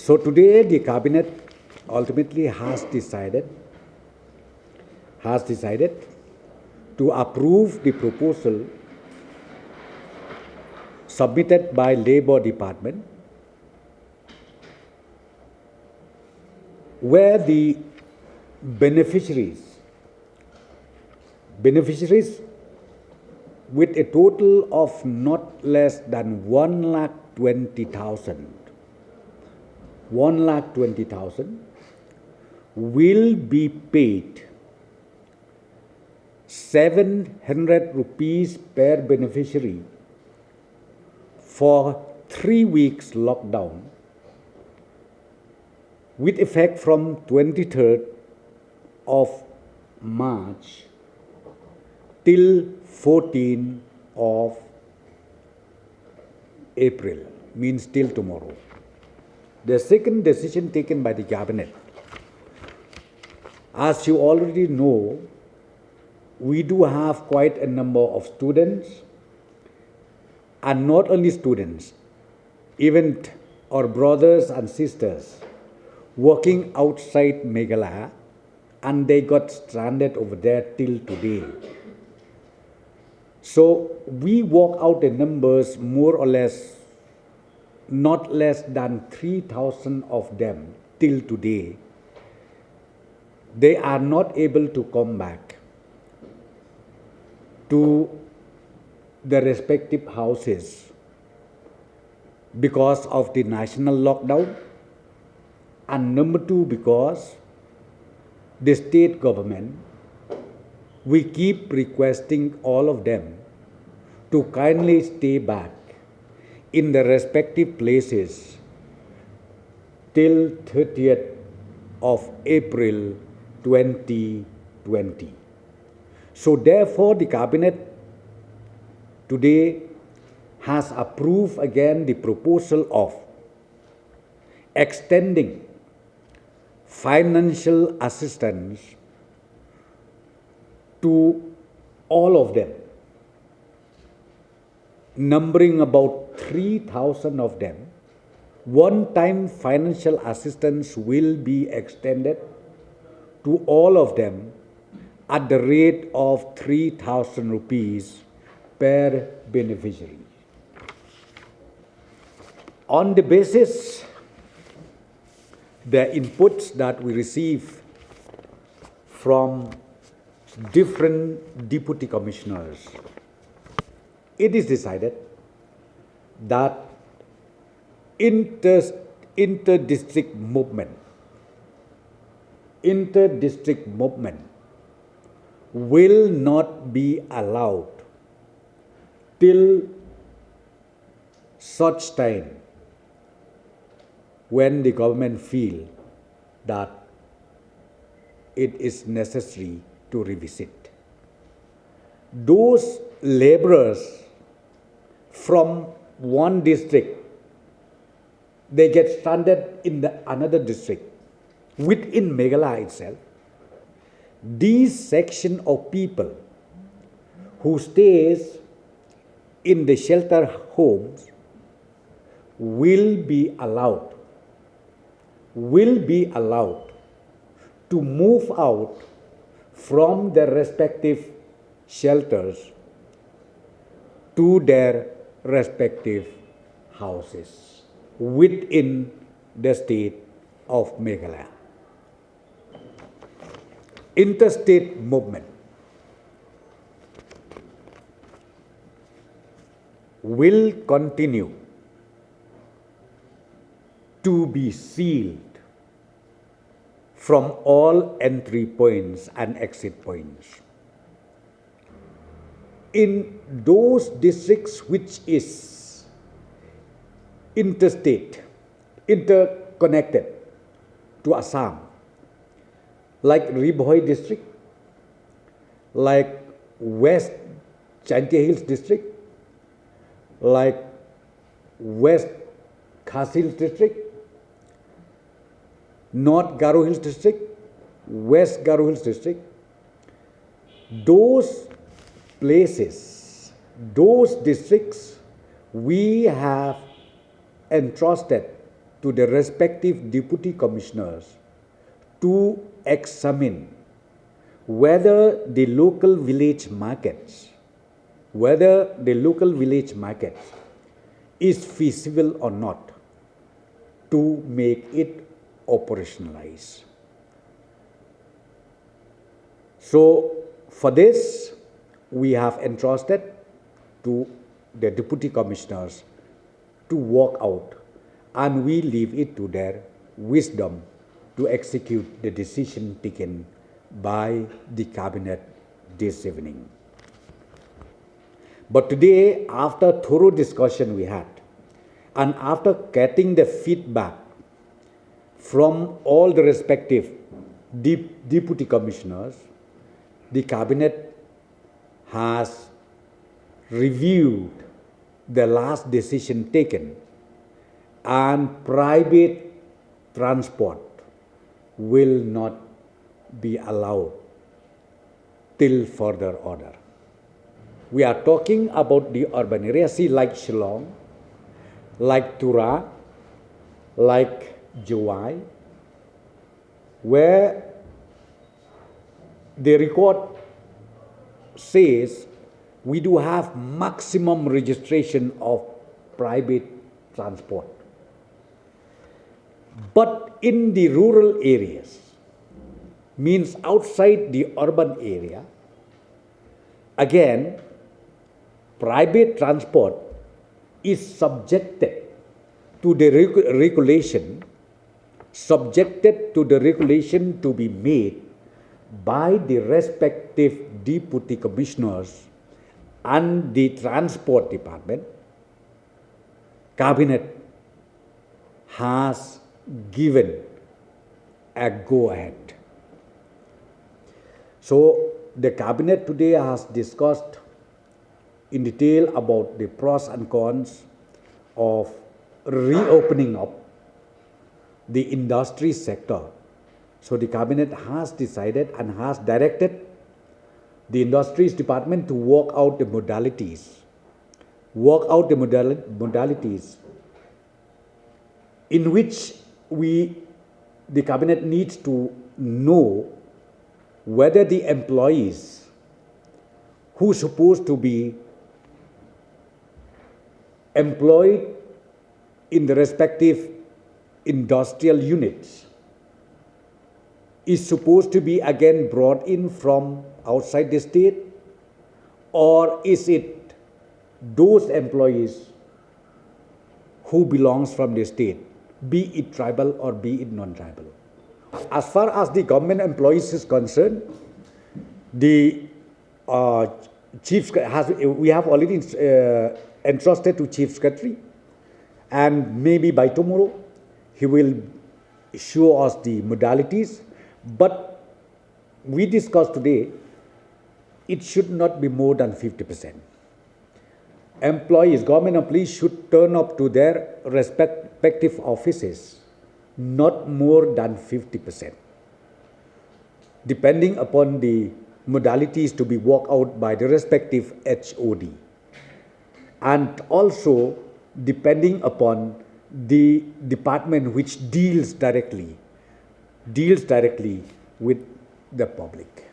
So today the cabinet ultimately has decided to approve the proposal submitted by Labour Department, where the beneficiaries with a total of not less than 1,20,000 will be paid 700 rupees per beneficiary for 3 weeks lockdown, with effect from 23rd of March till 14th of April, means till tomorrow. The second decision taken by the cabinet, as you already know, we do have quite a number of students, and not only students, even our brothers and sisters working outside Meghalaya, and they got stranded over there till today. So we work out the numbers more or less, not less than 3,000 of them till today. They are not able to come back to the respective houses because of the national lockdown, and number two, because the state government, we keep requesting all of them to kindly stay back in the respective places till 30th of April 2020. So therefore the cabinet today has approved again the proposal of extending financial assistance to all of them, numbering about 3,000 of them. One-time financial assistance will be extended to all of them at the rate of 3,000 rupees per beneficiary. On the basis the inputs that we receive from different deputy commissioners, it is decided that inter-district movement will not be allowed till such time when the government feel that it is necessary to revisit. Those laborers from one district, they get stranded in another district within Meghalaya itself. These section of people who stays in the shelter homes will be allowed to move out from their respective shelters to their respective houses within the state of Meghalaya. Interstate movement will continue to be sealed from all entry points and exit points. In those districts which is interconnected to Assam, like Ribhoi district, like West Chantia Hills district, like West Khas Hills district, North Garo Hills district, West Garo Hills district, those places, those districts, we have entrusted to the respective deputy commissioners to examine whether the local village markets is feasible or not to make it operationalize. So for this, we have entrusted to the deputy commissioners to work out, and we leave it to their wisdom to execute the decision taken by the cabinet this evening. But today, after thorough discussion we had, and after getting the feedback from all the respective deputy commissioners, the cabinet has reviewed the last decision taken, and private transport will not be allowed till further order. We are talking about the urban areas, see, like Shillong, like Tura, like Jawai, where the record says we do have maximum registration of private transport. But in the rural areas, means outside the urban area, again, private transport is subjected to the regulation to be made by the respective deputy commissioners and the transport department. Cabinet has given a go-ahead. So the cabinet today has discussed in detail about the pros and cons of reopening up the industry sector. So the cabinet has decided and has directed the industries department to work out the modalities in which the cabinet needs to know whether the employees who are supposed to be employed in the respective industrial units is supposed to be again brought in from outside the state, or is it those employees who belongs from the state, be it tribal or be it non-tribal. As far as the government employees is concerned, the we have already entrusted to Chief Secretary, and maybe by tomorrow he will show us the modalities. But we discussed today, it should not be more than 50%. Government employees should turn up to their respective offices not more than 50%, depending upon the modalities to be worked out by the respective HOD, and also depending upon the department which deals directly with the public.